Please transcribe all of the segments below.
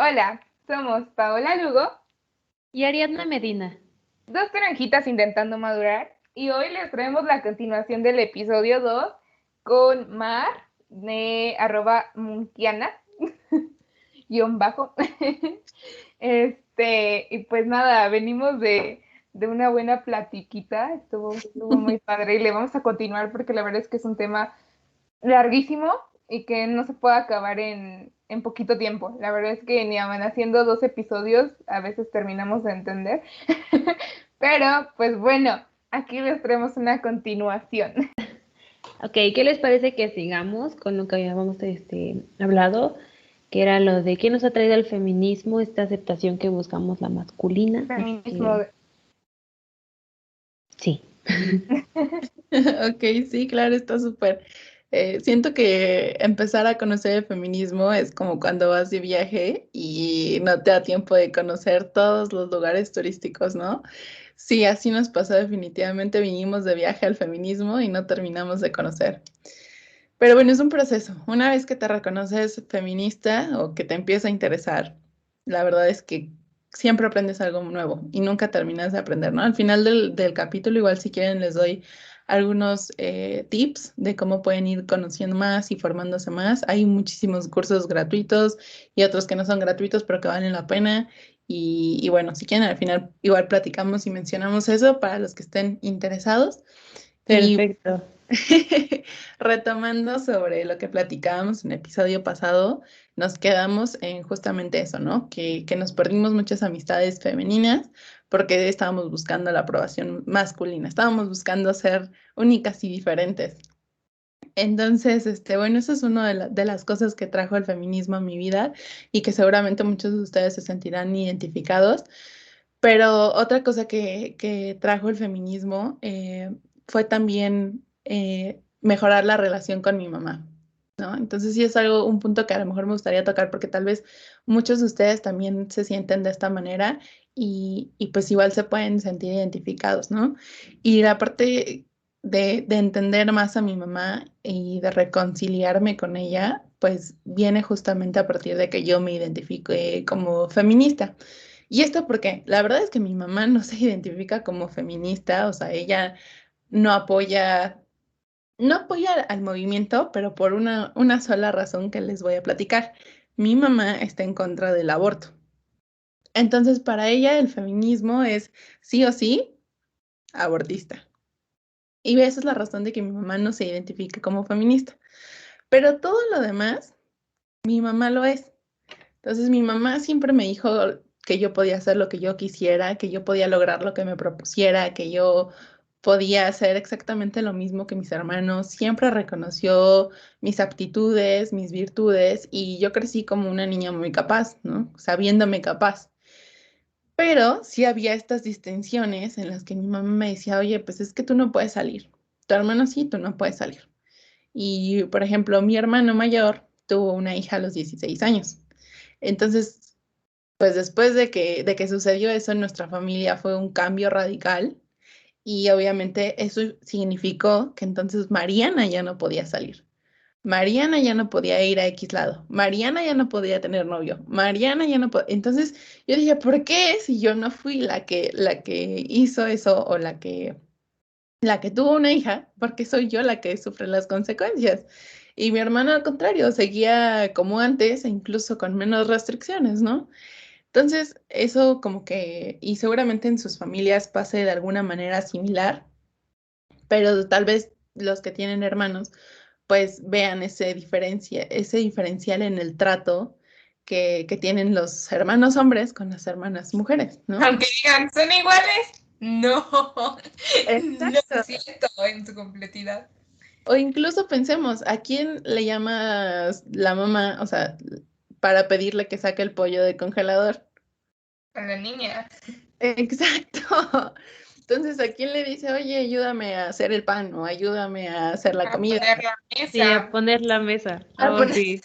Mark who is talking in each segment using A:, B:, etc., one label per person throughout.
A: Hola, somos Paola Lugo,
B: Y Ariadna Medina.
A: dos naranjitas intentando madurar, y hoy les traemos la continuación del episodio 2 con Mar de @munkiana guión bajo. Y pues nada, venimos de una buena platiquita, estuvo muy padre y le vamos a continuar porque la verdad es que es un tema larguísimo y que no se puede acabar en poquito tiempo. La verdad es que ni aun haciendo 2 episodios a veces terminamos de entender. Pero, pues bueno, aquí les traemos una continuación.
B: Ok, ¿qué les parece que sigamos con lo que habíamos hablado? Que era lo de qué nos ha traído el feminismo, esta aceptación que buscamos la masculina. Así
A: Feminismo.
B: que sí.
C: Ok, sí, claro, está súper. Siento que empezar a conocer el feminismo es como cuando vas de viaje y no te da tiempo de conocer todos los lugares turísticos, ¿no? Sí, así nos pasó definitivamente. Vinimos de viaje al feminismo y no terminamos de conocer. Pero bueno, es un proceso. Una vez que te reconoces feminista o que te empieza a interesar, la verdad es que siempre aprendes algo nuevo y nunca terminas de aprender, ¿no? Al final del capítulo, igual si quieren, les doy algunos tips de cómo pueden ir conociendo más y formándose más. Hay muchísimos cursos gratuitos y otros que no son gratuitos, pero que valen la pena. Y bueno, si quieren, al final igual platicamos y mencionamos eso para los que estén interesados. Y
B: Perfecto.
C: retomando sobre lo que platicábamos en el episodio pasado, nos quedamos en justamente eso, ¿no? Que nos perdimos muchas amistades femeninas porque estábamos buscando la aprobación masculina, estábamos buscando ser únicas y diferentes. Entonces, bueno, eso es una de las cosas que trajo el feminismo a mi vida y que seguramente muchos de ustedes se sentirán identificados. Pero otra cosa que trajo el feminismo fue también mejorar la relación con mi mamá, ¿no? Entonces sí es algo, un punto que a lo mejor me gustaría tocar porque tal vez muchos de ustedes también se sienten de esta manera y pues igual se pueden sentir identificados, ¿no? Y la parte de entender más a mi mamá y de reconciliarme con ella, pues viene justamente a partir de que yo me identifique como feminista. Y esto porque la verdad es que mi mamá no se identifica como feminista, o sea, ella no apoya, no apoya al movimiento, pero por una sola razón que les voy a platicar. Mi mamá está en contra del aborto. Entonces, para ella el feminismo es sí o sí abortista. Y esa es la razón de que mi mamá no se identifique como feminista. Pero todo lo demás, mi mamá lo es. Entonces mi mamá siempre me dijo que yo podía hacer lo que yo quisiera, que yo podía lograr lo que me propusiera, que yo podía hacer exactamente lo mismo que mis hermanos. Siempre reconoció mis aptitudes, mis virtudes y yo crecí como una niña muy capaz, ¿no? Sabiéndome capaz. Pero sí había estas distinciones en las que mi mamá me decía, oye, pues es que tú no puedes salir. Tu hermano sí, tú no puedes salir. Y, por ejemplo, mi hermano mayor tuvo una hija a los 16 años. Entonces, pues después de que sucedió eso en nuestra familia fue un cambio radical y obviamente eso significó que entonces Mariana ya no podía salir. Mariana ya no podía ir a X lado. Mariana ya no podía tener novio. Mariana ya no podía. Entonces yo dije, ¿por qué si yo no fui la que hizo eso o la que tuvo una hija? ¿Por qué soy yo la que sufre las consecuencias? Y mi hermano al contrario, seguía como antes e incluso con menos restricciones, ¿no? Entonces, eso como que, y seguramente en sus familias pase de alguna manera similar, pero tal vez los que tienen hermanos, pues vean ese diferencial en el trato que tienen los hermanos hombres con las hermanas mujeres, ¿no?
A: Aunque digan, ¿son iguales? No, no
C: Exacto.
A: es cierto en su completidad.
C: O incluso pensemos, ¿a quién le llamas la mamá, o sea, para pedirle que saque el pollo del congelador?
A: Con la niña.
C: Exacto. Entonces, ¿a quién le dice, oye, ayúdame a hacer el pan o ayúdame a hacer la
A: A
C: comida?
A: poner la
B: Sí, a
A: mesa,
B: poner la mesa.
C: Ah,
B: Oh,
C: bueno,
B: sí.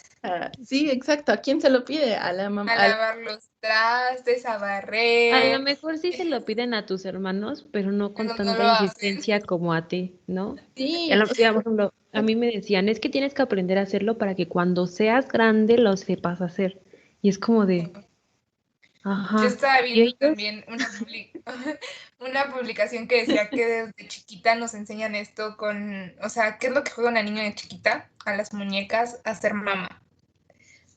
C: sí, exacto. ¿A quién se lo pide? A la mamá.
A: a lavar los trastes, a
B: A lo
A: barrer,
B: mejor sí se lo piden a tus hermanos, pero no con
A: pero no
B: tanta
A: lo hacen.
B: insistencia como a ti, ¿no?
C: Sí,
B: Digamos, por ejemplo, a mí me decían, es que tienes que aprender a hacerlo para que cuando seas grande lo sepas hacer. Y es como de,
A: Yo
B: Ajá.
A: estaba
B: ¿Y
A: viendo
B: ellos?
A: también una publicación que decía que desde chiquita nos enseñan esto o sea, ¿qué es lo que juega una niña de chiquita? A las muñecas a ser mamá.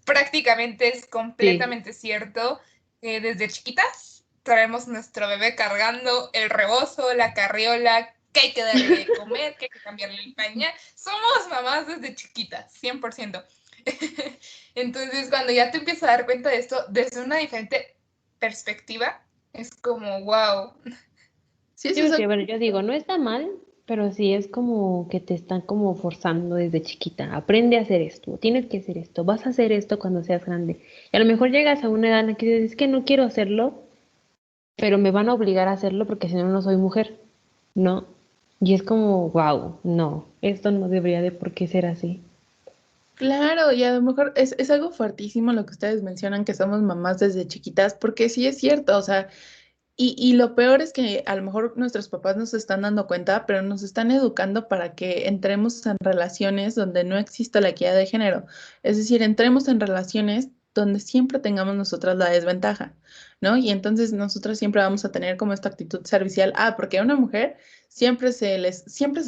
A: Prácticamente es
B: Sí.
A: completamente cierto que desde chiquitas traemos nuestro bebé cargando el rebozo, la carriola, que hay que darle de comer, que hay que cambiarle el pañal. Somos mamás desde chiquitas, 100%. Entonces, cuando ya te empiezas a dar cuenta de esto desde una diferente perspectiva, es como, wow.
C: Sí,
B: Sí,
C: eso es
B: porque,
C: algo.
B: bueno, yo digo, no está mal, pero sí es como que te están como forzando desde chiquita. Aprende a hacer esto, tienes que hacer esto, vas a hacer esto cuando seas grande. Y a lo mejor llegas a una edad en la que dices, es que no quiero hacerlo, pero me van a obligar a hacerlo porque si no, no soy mujer, ¿no? Y es como, wow, no, esto no debería de por qué ser así.
C: Claro, y a lo mejor es algo fuertísimo lo que ustedes mencionan, que somos mamás desde chiquitas, porque sí es cierto, o sea, y lo peor es que a lo mejor nuestros papás nos están dando cuenta, pero nos están educando para que entremos en relaciones donde no exista la equidad de género. Es decir, entremos en relaciones donde siempre tengamos nosotras la desventaja, ¿no? Y entonces nosotras siempre vamos a tener como esta actitud servicial. Ah, porque a una mujer siempre se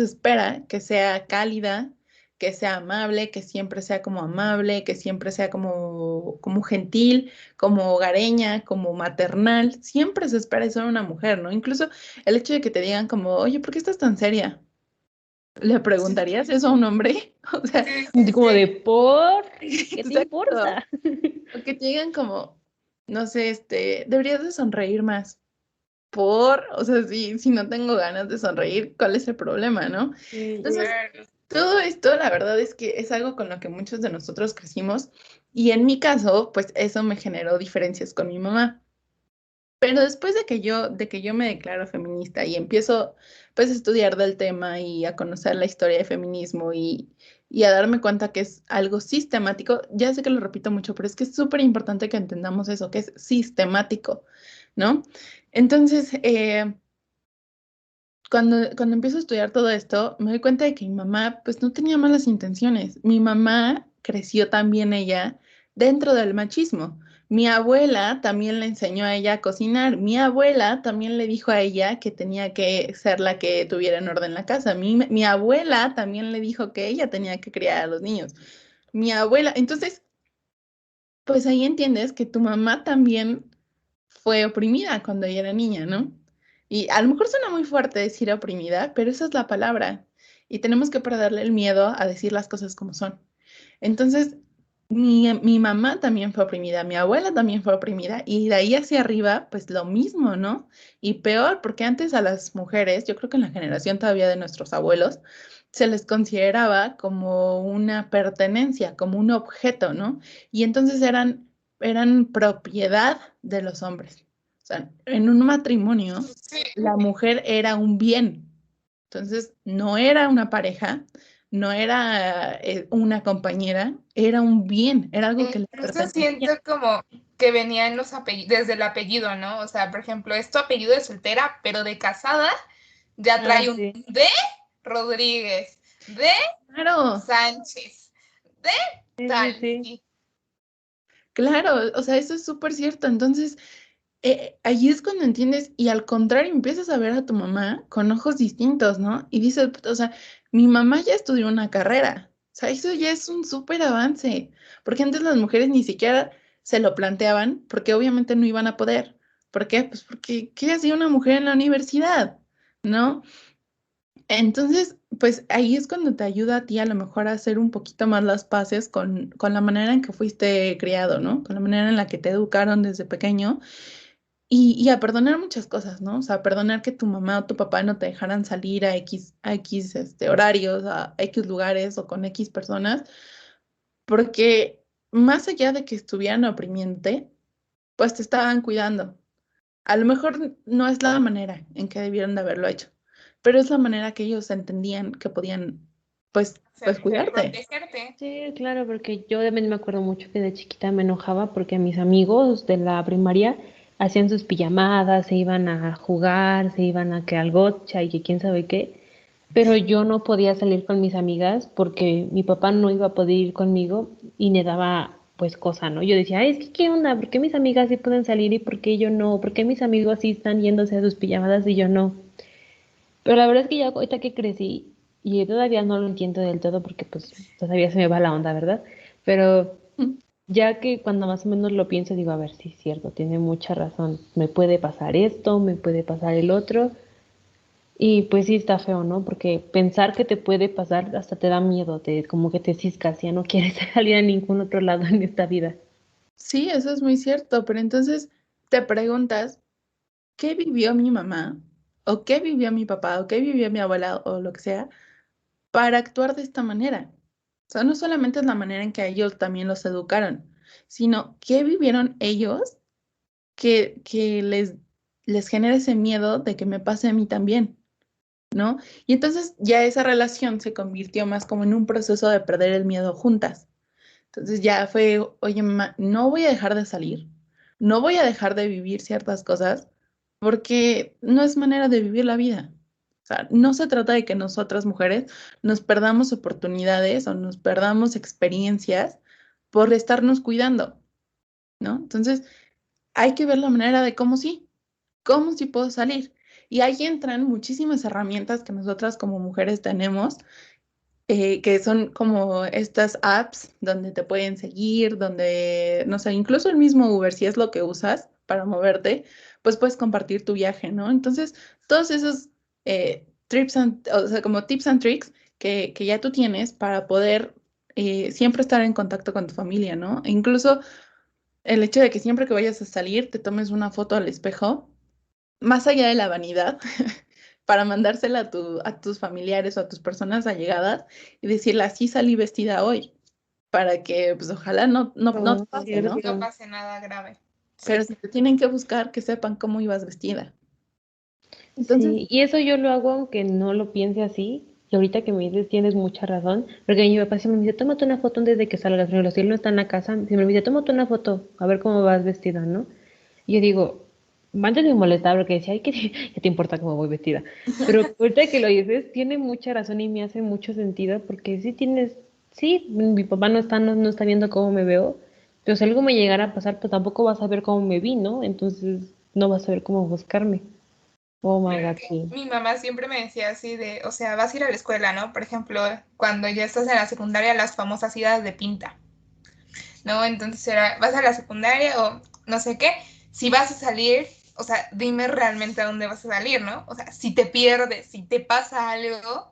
C: espera que sea cálida, que sea amable, que siempre sea como amable, que siempre sea como gentil, como hogareña, como maternal, siempre se espera eso de una mujer, ¿no? Incluso el hecho de que te digan como, oye, ¿por qué estás tan seria? ¿Le
A: Sí,
C: preguntarías eso a un hombre? O sea,
A: sí,
B: Y
A: sí,
B: como de
A: sí.
B: por, ¿qué te
C: exacto.
B: importa?
C: O que te digan como, no sé, deberías de sonreír más. O sea, si no tengo ganas de sonreír, ¿cuál es el problema, no?
B: Sí,
C: Entonces,
A: Claro.
C: todo esto, la verdad es que es algo con lo que muchos de nosotros crecimos y en mi caso, pues eso me generó diferencias con mi mamá. Pero después de que yo me declaro feminista y empiezo pues a estudiar del tema y a conocer la historia del feminismo y a darme cuenta que es algo sistemático, ya sé que lo repito mucho, pero es que es súper importante que entendamos eso, que es sistemático, ¿no? Entonces, cuando empiezo a estudiar todo esto, me doy cuenta de que mi mamá pues no tenía malas intenciones. Mi mamá creció también ella dentro del machismo. Mi abuela también le enseñó a ella a cocinar. Mi abuela también le dijo a ella que tenía que ser la que tuviera en orden la casa. Mi abuela también le dijo que ella tenía que criar a los niños. Mi abuela, entonces, pues ahí entiendes que tu mamá también fue oprimida cuando ella era niña, ¿no? Y a lo mejor suena muy fuerte decir oprimida, pero esa es la palabra. Y tenemos que perderle el miedo a decir las cosas como son. Entonces, mi mamá también fue oprimida, mi abuela también fue oprimida, y de ahí hacia arriba, pues lo mismo, ¿no? Y peor, porque antes a las mujeres, yo creo que en la generación todavía de nuestros abuelos, se les consideraba como una pertenencia, como un objeto, ¿no? Y entonces eran propiedad de los hombres. O sea, en un matrimonio,
A: Sí,
C: la mujer era un bien. Entonces, no era una pareja, no era una compañera, era un bien, era algo que le
A: incluso
C: pertenecía.
A: siento como que venía en los apellidos, desde el apellido, ¿no? O sea, por ejemplo, es tu apellido de soltera, pero de casada ya
B: ah,
A: trae un
B: sí,
A: de Rodríguez, de
C: Claro,
A: Sánchez, de
B: sí, sí,
A: tal,
B: sí.
A: sí.
C: claro, o sea, eso es súper cierto. Entonces, allí es cuando entiendes y al contrario empiezas a ver a tu mamá con ojos distintos, ¿no? Y dices, o sea, mi mamá ya estudió una carrera, o sea, eso ya es un súper avance, porque antes las mujeres ni siquiera se lo planteaban porque obviamente no iban a poder. ¿Por qué? Pues porque, ¿qué hacía una mujer en la universidad? ¿No? Entonces, pues ahí es cuando te ayuda a ti a lo mejor a hacer un poquito más las paces con la manera en que fuiste criado, ¿no? Con la manera en la que te educaron desde pequeño y a perdonar muchas cosas, ¿no? O sea, perdonar que tu mamá o tu papá no te dejaran salir a X horarios, a X lugares o con X personas, porque más allá de que estuvieran oprimiente, pues te estaban cuidando. A lo mejor no es la manera en que debieron de haberlo hecho, pero es la manera que ellos entendían que podían, pues
A: Hacerte,
C: cuidarte.
A: protegerte.
B: Sí, claro, porque yo también me acuerdo mucho que de chiquita me enojaba porque mis amigos de la primaria hacían sus pijamadas, se iban a jugar, se iban a que al gotcha y que quién sabe qué, pero yo no podía salir con mis amigas porque mi papá no iba a poder ir conmigo y me daba pues cosa, ¿no? Yo decía, ay, es que qué onda, ¿por qué mis amigas sí pueden salir y por qué yo no? ¿Por qué mis amigos sí están yéndose a sus pijamadas y yo no? Pero la verdad es que ya ahorita que crecí, y todavía no lo entiendo del todo porque pues todavía se me va la onda, ¿verdad? Pero ya que cuando más o menos lo pienso, digo, a ver, sí es cierto, tiene mucha razón. Me puede pasar esto, me puede pasar el otro. Y pues sí está feo, ¿no? Porque pensar que te puede pasar hasta te da miedo, como que te ciscas, ya no quieres salir a ningún otro lado en esta vida.
C: Sí, eso es muy cierto, pero entonces te preguntas, ¿qué vivió mi mamá? ¿O qué vivió mi papá? ¿O qué vivió mi abuela? O lo que sea, para actuar de esta manera. O sea, no solamente es la manera en que a ellos también los educaron, sino qué vivieron ellos que les genera ese miedo de que me pase a mí también, ¿no? Y entonces ya esa relación se convirtió más como en un proceso de perder el miedo juntas. Entonces ya fue, oye, mamá, no voy a dejar de salir, no voy a dejar de vivir ciertas cosas porque no es manera de vivir la vida. O sea, no se trata de que nosotras mujeres nos perdamos oportunidades o nos perdamos experiencias por estarnos cuidando, ¿no? Entonces, hay que ver la manera de cómo sí puedo salir. Y ahí entran muchísimas herramientas que nosotras como mujeres tenemos que son como estas apps donde te pueden seguir, donde, no sé, incluso el mismo Uber, si es lo que usas para moverte, pues puedes compartir tu viaje, ¿no? Entonces, todos esos o sea, como tips and tricks que ya tú tienes para poder siempre estar en contacto con tu familia, ¿no? E incluso el hecho de que siempre que vayas a salir te tomes una foto al espejo, más allá de la vanidad, para mandársela a tus familiares o a tus personas allegadas y decirle, así salí vestida hoy, para que pues ojalá no te
B: Oh,
C: pase, ¿no?
A: No
B: cierto.
A: pase nada grave.
C: Pero
A: Sí.
C: si te tienen que buscar, que sepan cómo ibas vestida. Entonces,
B: Sí, y eso yo lo hago aunque no lo piense así. Y ahorita que me dices, tienes mucha razón. Porque mi papá siempre me dice, tómate una foto antes de que salgas. Pero si él no está en la casa, siempre me dice, tómate una foto, a ver cómo vas vestida, ¿no? Y yo digo, antes me molestaba porque decía, ay, ¿qué te importa cómo voy vestida? Pero ahorita que lo dices, tiene mucha razón y me hace mucho sentido porque sí, mi papá no está viendo cómo me veo, pero si algo me llegara a pasar, pues tampoco vas a ver cómo me vi, ¿no? Entonces no vas a saber cómo buscarme. Oh my God, sí.
A: Mi mamá siempre me decía así de, o sea, vas a ir a la escuela, ¿no? Por ejemplo, cuando ya estás en la secundaria, las famosas idas de pinta, ¿no? Entonces era, vas a la secundaria o no sé qué, si vas a salir, o sea, dime realmente a dónde vas a salir, ¿no? O sea, si te pierdes, si te pasa algo,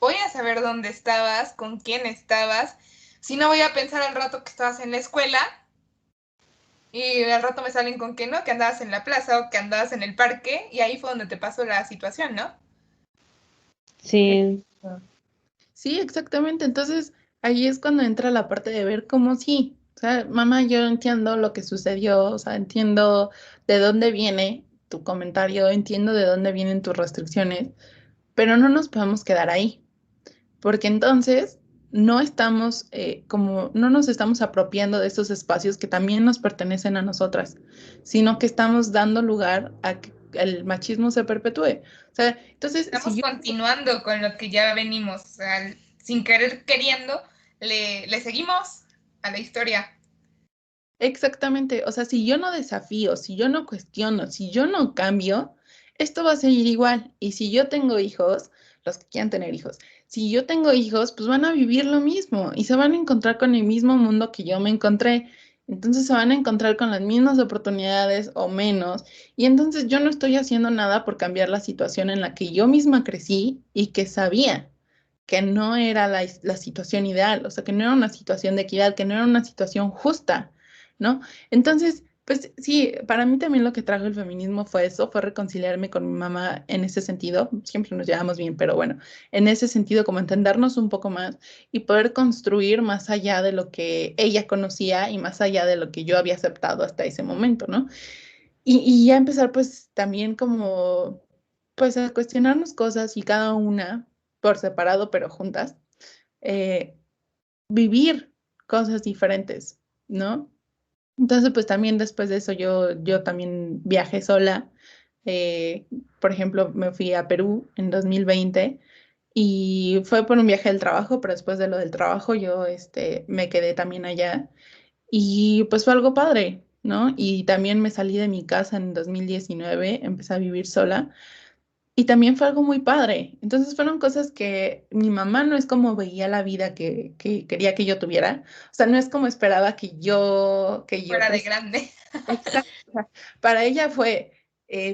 A: voy a saber dónde estabas, con quién estabas, si no voy a pensar al rato que estabas en la escuela y al rato me salen con que no, que andabas en la plaza o que andabas en el parque y ahí fue donde te pasó la situación, ¿no?
B: Sí,
C: sí, exactamente. Entonces, ahí es cuando entra la parte de ver cómo sí. O sea, mamá, yo entiendo lo que sucedió, o sea, entiendo de dónde viene tu comentario, entiendo de dónde vienen tus restricciones, pero no nos podemos quedar ahí. Porque entonces no nos estamos apropiando de esos espacios que también nos pertenecen a nosotras, sino que estamos dando lugar a que el machismo se perpetúe. O sea, entonces, si
A: Estamos
C: yo,
A: continuando con lo que ya venimos, o sea, sin querer queriendo, le seguimos a la historia.
C: exactamente, o sea, si yo no desafío, si yo no cuestiono, si yo no cambio, esto va a seguir igual. Y si yo tengo hijos, los que quieran tener hijos, si yo tengo hijos, pues van a vivir lo mismo y se van a encontrar con el mismo mundo que yo me encontré. Entonces se van a encontrar con las mismas oportunidades o menos. Y entonces yo no estoy haciendo nada por cambiar la situación en la que yo misma crecí y que sabía que no era la situación ideal, o sea, que no era una situación de equidad, que no era una situación justa, ¿no? Entonces, pues sí, para mí también lo que trajo el feminismo fue eso, fue reconciliarme con mi mamá en ese sentido, siempre nos llevamos bien, pero bueno, en ese sentido, como entendernos un poco más y poder construir más allá de lo que ella conocía y más allá de lo que yo había aceptado hasta ese momento, ¿no? Y ya empezar pues también como, pues a cuestionarnos cosas y cada una por separado, pero juntas, eh, vivir cosas diferentes, ¿no? Entonces, pues también después de eso yo también viajé sola. Eh, por ejemplo, me fui a Perú en 2020 y fue por un viaje del trabajo, pero después de lo del trabajo yo me quedé también allá Y pues fue algo padre, ¿no? Y también me salí de mi casa en 2019, empecé a vivir sola y también fue algo muy padre. Entonces fueron cosas que mi mamá no es como veía la vida que quería que yo tuviera. O sea, no es como esperaba que yo
A: Fuera de
C: creciera.
A: grande.
C: Exacto. O sea, para ella fue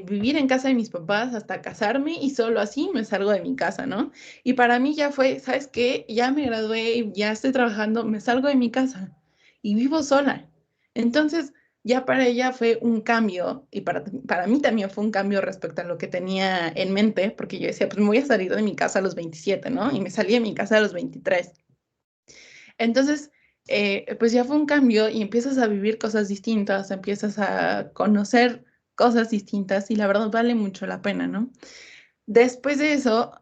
C: vivir en casa de mis papás hasta casarme y solo así me salgo de mi casa, ¿no? Y para mí ya fue, ¿sabes qué? Ya me gradué, ya estoy trabajando, me salgo de mi casa y vivo sola. Entonces, ya para ella fue un cambio y para mí también fue un cambio respecto a lo que tenía en mente, porque yo decía, pues me voy a salir de mi casa a los 27, ¿no? Y me salí de mi casa a los 23. Entonces, pues ya fue un cambio y empiezas a vivir cosas distintas, empiezas a conocer cosas distintas y la verdad vale mucho la pena, ¿no? Después de eso,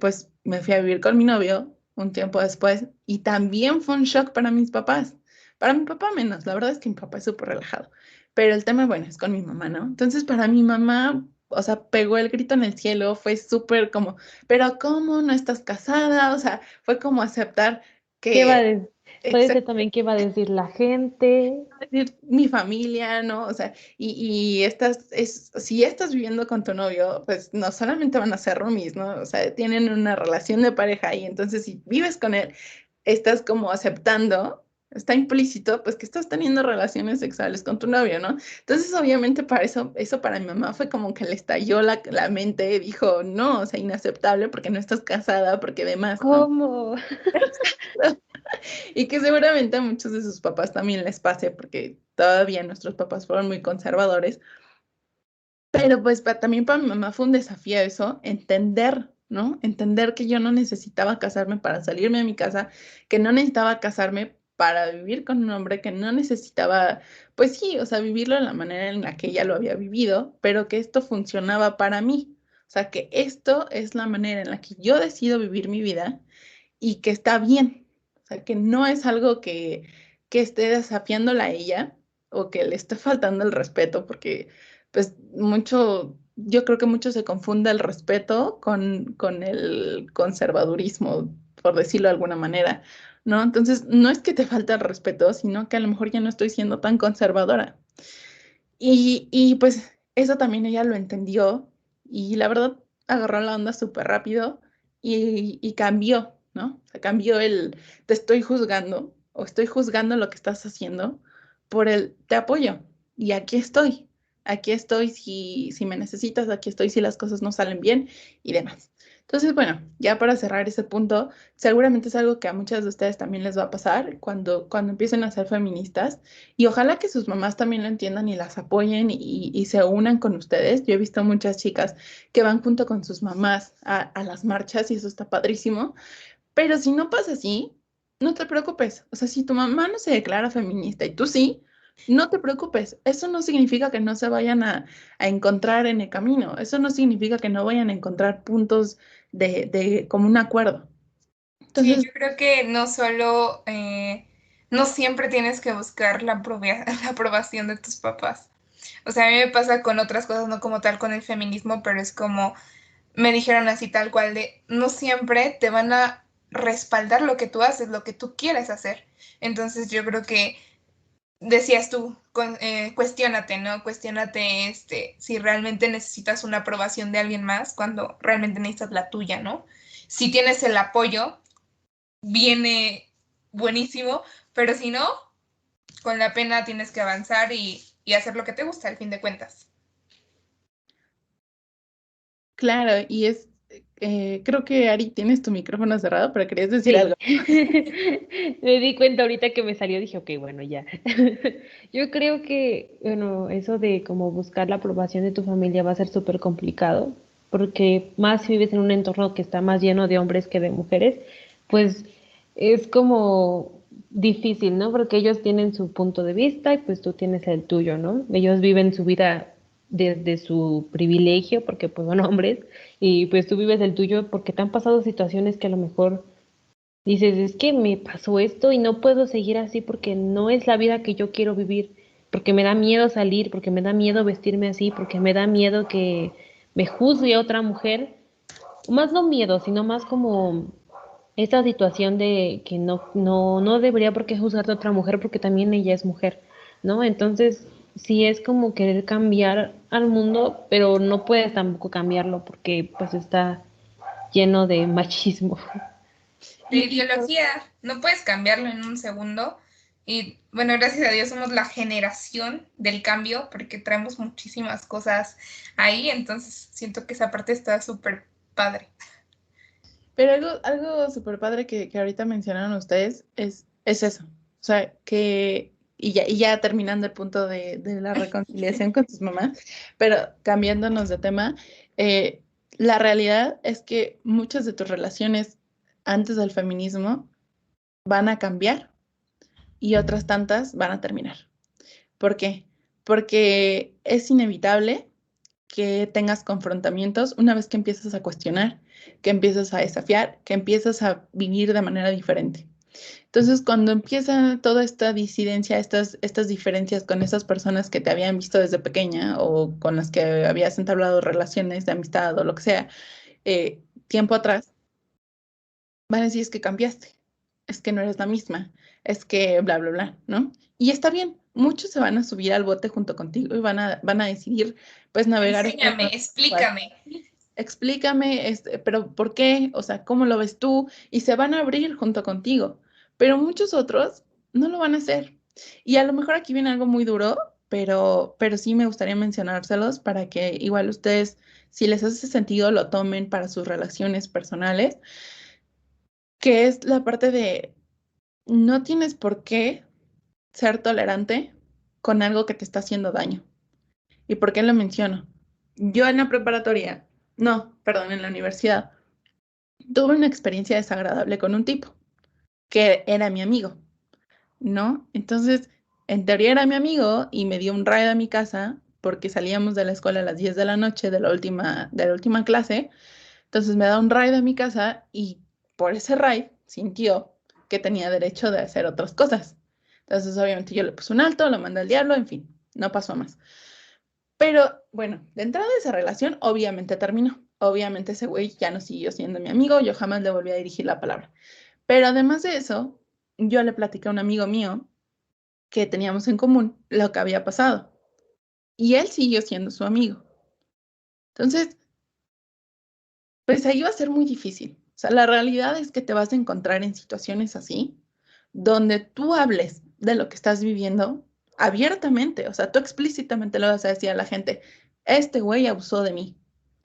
C: pues me fui a vivir con mi novio un tiempo después y también fue un shock para mis papás. Para mi papá menos, la verdad es que mi papá es súper relajado, pero el tema, bueno, es con mi mamá, ¿no? Entonces para mi mamá, o sea, pegó el grito en el cielo, fue súper como, pero ¿cómo no estás casada? O sea, fue como aceptar
B: ¿Qué va a
C: que
B: decir? Puede ser también qué va a decir la gente.
C: decir mi familia, ¿no? O sea, si estás viviendo con tu novio, pues no solamente van a ser roomies, ¿no? O sea, tienen una relación de pareja y entonces si vives con él, estás como aceptando, está implícito, pues que estás teniendo relaciones sexuales con tu novio, ¿no? Entonces, obviamente, para eso para mi mamá fue como que le estalló la mente y dijo, no, o sea, inaceptable porque no estás casada, porque demás, ¿no?
B: ¿Cómo?
C: Y que seguramente a muchos de sus papás también les pase, porque todavía nuestros papás fueron muy conservadores. Pero pues también para mi mamá fue un desafío eso, entender, ¿no? Entender que yo no necesitaba casarme para salirme de mi casa, que no necesitaba casarme para vivir con un hombre, que no necesitaba, pues sí, o sea, vivirlo de la manera en la que ella lo había vivido, pero que esto funcionaba para mí. O sea, que esto es la manera en la que yo decido vivir mi vida y que está bien. O sea, que no es algo que esté desafiándola a ella o que le esté faltando el respeto, porque pues yo creo que mucho se confunde el respeto con el conservadurismo, por decirlo de alguna manera, ¿no? Entonces, no es que te falte el respeto, sino que a lo mejor ya no estoy siendo tan conservadora. Y pues eso también ella lo entendió y la verdad agarró la onda súper rápido y cambió, ¿no? O sea, cambió el te estoy juzgando o estoy juzgando lo que estás haciendo por el te apoyo y aquí estoy si me necesitas, aquí estoy si las cosas no salen bien y demás. Entonces, bueno, ya para cerrar ese punto, seguramente es algo que a muchas de ustedes también les va a pasar cuando empiecen a ser feministas y ojalá que sus mamás también lo entiendan y las apoyen y se unan con ustedes. Yo he visto muchas chicas que van junto con sus mamás a las marchas y eso está padrísimo. Pero si no pasa así, no te preocupes. O sea, si tu mamá no se declara feminista y tú sí, no te preocupes. Eso no significa que no se vayan a encontrar en el camino. Eso no significa que no vayan a encontrar puntos de común acuerdo.
A: Sí,
C: Entonces,
A: yo creo que no solo, no siempre tienes que buscar la aprobación de tus papás. O sea, a mí me pasa con otras cosas, no como tal con el feminismo, pero es como me dijeron así tal cual de, no siempre te van a respaldar lo que tú haces, lo que tú quieres hacer. Entonces yo creo que decías tú, cuestiónate, ¿no? Cuestiónate si realmente necesitas una aprobación de alguien más cuando realmente necesitas la tuya, ¿no? Si tienes el apoyo, viene buenísimo, pero si no, con la pena tienes que avanzar y hacer lo que te gusta al fin de cuentas.
C: claro, creo que Ari, tienes tu micrófono cerrado, pero querías decir algo.
B: Sí, me di cuenta ahorita que me salió, dije, ok, bueno, ya. Yo creo que, bueno, eso de como buscar la aprobación de tu familia va a ser súper complicado, porque más si vives en un entorno que está más lleno de hombres que de mujeres, pues es como difícil, ¿no? Porque ellos tienen su punto de vista y pues tú tienes el tuyo, ¿no? Ellos viven su vida desde su privilegio, porque pues son hombres, y pues tú vives el tuyo porque te han pasado situaciones que a lo mejor dices, es que me pasó esto y no puedo seguir así porque no es la vida que yo quiero vivir, porque me da miedo salir, porque me da miedo vestirme así, porque me da miedo que me juzgue otra mujer. Más no miedo, sino más como esta situación de que no debería por qué juzgarte a otra mujer porque también ella es mujer, ¿no? Entonces, sí es como querer cambiar al mundo, pero no puedes tampoco cambiarlo porque pues está lleno de machismo.
A: De ideología, no puedes cambiarlo en un segundo. Y bueno, gracias a Dios somos la generación del cambio porque traemos muchísimas cosas ahí, entonces siento que esa parte está súper padre.
C: Pero algo súper padre que ahorita mencionaron ustedes es eso. O sea, y ya terminando el punto de la reconciliación con tus mamás, pero cambiándonos de tema, eh, la realidad es que muchas de tus relaciones antes del feminismo van a cambiar y otras tantas van a terminar. ¿Por qué? Porque es inevitable que tengas confrontamientos una vez que empiezas a cuestionar, que empiezas a desafiar, que empiezas a vivir de manera diferente. Entonces, cuando empieza toda esta disidencia, estas diferencias con esas personas que te habían visto desde pequeña o con las que habías entablado relaciones de amistad o lo que sea, tiempo atrás, van a decir es que cambiaste, es que no eres la misma, es que bla, bla, bla, ¿no? Y está bien, muchos se van a subir al bote junto contigo y van a decidir, pues, navegar estas
A: Enséñame,
C: nuevas aguas.
A: explícame.
C: Explícame, pero ¿por qué? O sea, ¿cómo lo ves tú? Y se van a abrir junto contigo, pero muchos otros no lo van a hacer. Y a lo mejor aquí viene algo muy duro, pero sí me gustaría mencionárselos para que igual ustedes, si les hace sentido, lo tomen para sus relaciones personales, que es la parte de no tienes por qué ser tolerante con algo que te está haciendo daño. ¿Y por qué lo menciono? Yo en la preparatoria, no, perdón, en la universidad, tuve una experiencia desagradable con un tipo que era mi amigo, ¿no? Entonces, en teoría era mi amigo y me dio un ride a mi casa porque salíamos de la escuela a las 10 de la noche de la última clase. Entonces me da un ride a mi casa y por ese ride sintió que tenía derecho de hacer otras cosas. Entonces, obviamente yo le puse un alto, lo mandé al diablo, en fin, no pasó más. Pero bueno, de entrada de esa relación, obviamente terminó. Obviamente ese güey ya no siguió siendo mi amigo, yo jamás le volví a dirigir la palabra. Pero además de eso, yo le platicé a un amigo mío que teníamos en común lo que había pasado. Y él siguió siendo su amigo. Entonces, pues ahí va a ser muy difícil. O sea, la realidad es que te vas a encontrar en situaciones así, donde tú hables de lo que estás viviendo abiertamente. O sea, tú explícitamente le vas a decir a la gente, este güey abusó de mí.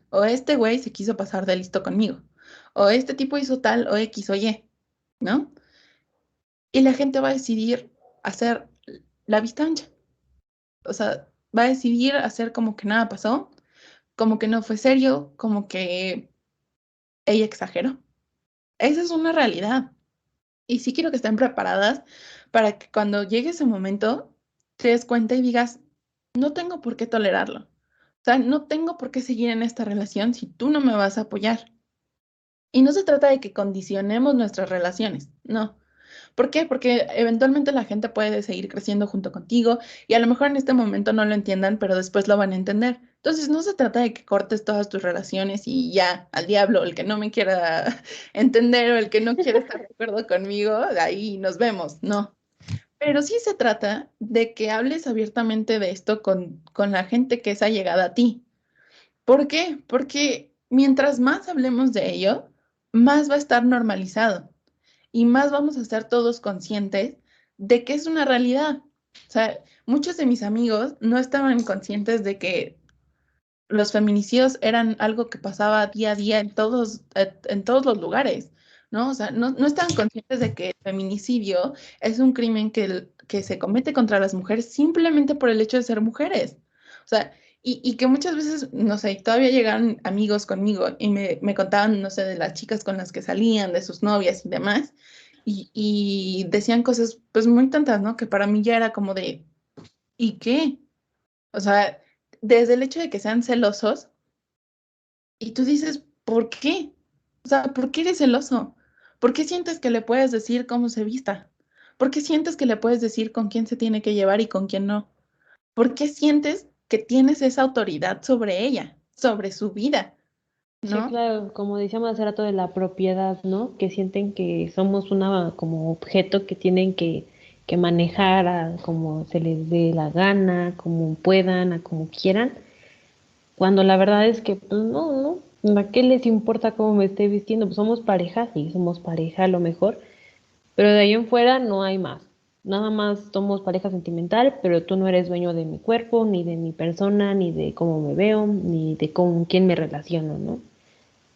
C: O este güey se quiso pasar de listo conmigo. O este tipo hizo tal o X o Y, ¿no? Y la gente va a decidir hacer la vista ancha. O sea, va a decidir hacer como que nada pasó, como que no fue serio, como que ella exageró. Esa es una realidad. Y sí quiero que estén preparadas para que cuando llegue ese momento te des cuenta y digas, no tengo por qué tolerarlo. O sea, no tengo por qué seguir en esta relación si tú no me vas a apoyar. Y no se trata de que condicionemos nuestras relaciones, no. ¿Por qué? Porque eventualmente la gente puede seguir creciendo junto contigo y a lo mejor en este momento no lo entiendan, pero después lo van a entender. Entonces no se trata de que cortes todas tus relaciones y ya, al diablo, el que no me quiera entender o el que no quiera estar de acuerdo conmigo, de ahí nos vemos, no. Pero sí se trata de que hables abiertamente de esto con la gente que es allegada a ti. ¿Por qué? Porque mientras más hablemos de ello, más va a estar normalizado y más vamos a estar todos conscientes de que es una realidad. O sea, muchos de mis amigos no estaban conscientes de que los feminicidios eran algo que pasaba día a día en todos los lugares, ¿no? O sea, no estaban conscientes de que el feminicidio es un crimen que se comete contra las mujeres simplemente por el hecho de ser mujeres. O sea, y que muchas veces, no sé, todavía llegaron amigos conmigo y me contaban, no sé, de las chicas con las que salían, de sus novias y demás, y decían cosas pues muy tontas, ¿no? Que para mí ya era como de, ¿y qué? O sea, desde el hecho de que sean celosos, y tú dices, ¿por qué? O sea, ¿por qué eres celoso? ¿Por qué sientes que le puedes decir cómo se vista? ¿Por qué sientes que le puedes decir con quién se tiene que llevar y con quién no? ¿Por qué sientes que tienes esa autoridad sobre ella, sobre su vida?
B: Sí,
C: ¿no?
B: claro, como decíamos hace rato de la propiedad, ¿no? Que sienten que somos una como objeto que tienen que manejar a como se les dé la gana, como puedan, a como quieran, cuando la verdad es que pues no, ¿a qué les importa cómo me esté vistiendo? Pues somos pareja, sí, somos pareja a lo mejor, pero de ahí en fuera no hay más. Nada más somos pareja sentimental, pero tú no eres dueño de mi cuerpo, ni de mi persona, ni de cómo me veo, ni de con quién me relaciono, ¿no?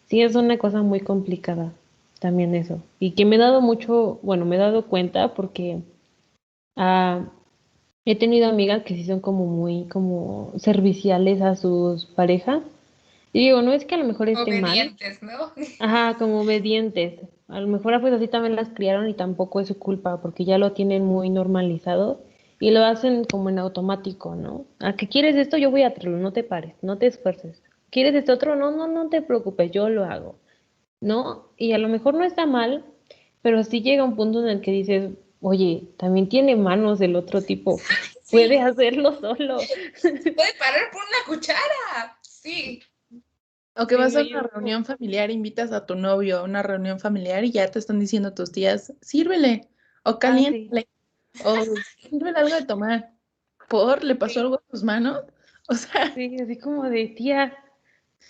B: Sí, es una cosa muy complicada también eso. Y que me he dado mucho, bueno, me he dado cuenta porque ah, he tenido amigas que sí son como muy como serviciales a sus parejas. Y digo, no es que a lo mejor esté mal,
A: Obedientes, ¿no?
B: ajá, como obedientes. A lo mejor pues así también las criaron y tampoco es su culpa porque ya lo tienen muy normalizado y lo hacen como en automático, ¿no? ¿A qué quieres esto? Yo voy a hacerlo, no te pares, no te esfuerces. ¿Quieres esto otro? No te preocupes, yo lo hago. ¿No? Y a lo mejor no está mal, pero sí llega un punto en el que dices, oye, también tiene manos del otro tipo, puede
A: Sí,
B: hacerlo solo.
A: se puede parar por una cuchara. Sí.
C: O que
B: Sí,
C: vas
B: no,
C: a
B: y
C: una
B: es como,
C: reunión familiar, invitas a tu novio a una reunión familiar y ya te están diciendo tus tías, sírvele, o
B: ah, sí,
C: caliéntale, o sírvele algo de tomar. ¿Le pasó
A: Sí.
C: algo a tus manos? O sea,
B: sí, así como de tía,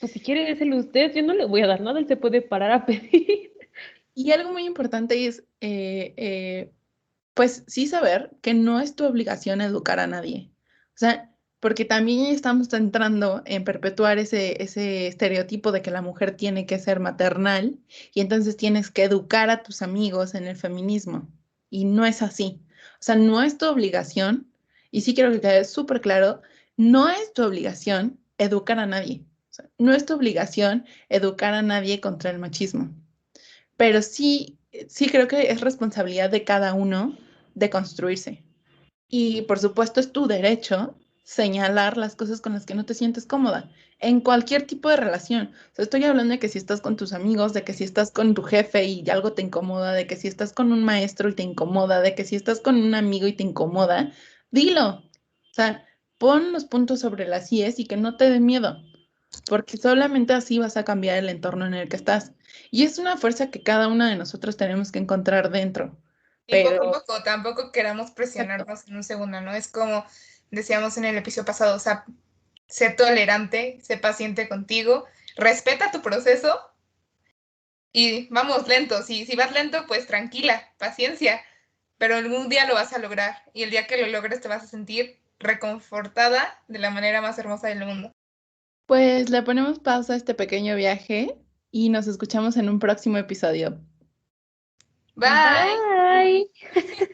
B: pues si quiere déselo usted, yo no le voy a dar nada, él se puede parar a pedir.
C: y algo muy importante es, pues sí saber que no es tu obligación educar a nadie. O sea, porque también estamos entrando en perpetuar ese estereotipo de que la mujer tiene que ser maternal y entonces tienes que educar a tus amigos en el feminismo. Y no es así. O sea, no es tu obligación, y sí quiero que quede súper claro, no es tu obligación educar a nadie. O sea, no es tu obligación educar a nadie contra el machismo, pero sí creo que es responsabilidad de cada uno de construirse. Y por supuesto es tu derecho señalar las cosas con las que no te sientes cómoda en cualquier tipo de relación. O sea, estoy hablando de que si estás con tus amigos, de que si estás con tu jefe y algo te incomoda, de que si estás con un maestro y te incomoda, de que si estás con un amigo y te incomoda, dilo. O sea, pon los puntos sobre las IES y que no te dé miedo, porque solamente así vas a cambiar el entorno en el que estás. Y es una fuerza que cada una de nosotros tenemos que encontrar dentro.
A: Y poco a
C: Pero,
A: poco, tampoco queramos
C: exacto.
A: presionarnos en un segundo, ¿no? Es como decíamos en el episodio pasado, o sea, sé tolerante, sé paciente contigo, respeta tu proceso y vamos lento. Si vas lento, pues tranquila, paciencia, pero algún día lo vas a lograr y el día que lo logres te vas a sentir reconfortada de la manera más hermosa del mundo.
C: Pues le ponemos pausa a este pequeño viaje y nos escuchamos en un próximo episodio.
A: Bye.
B: Bye.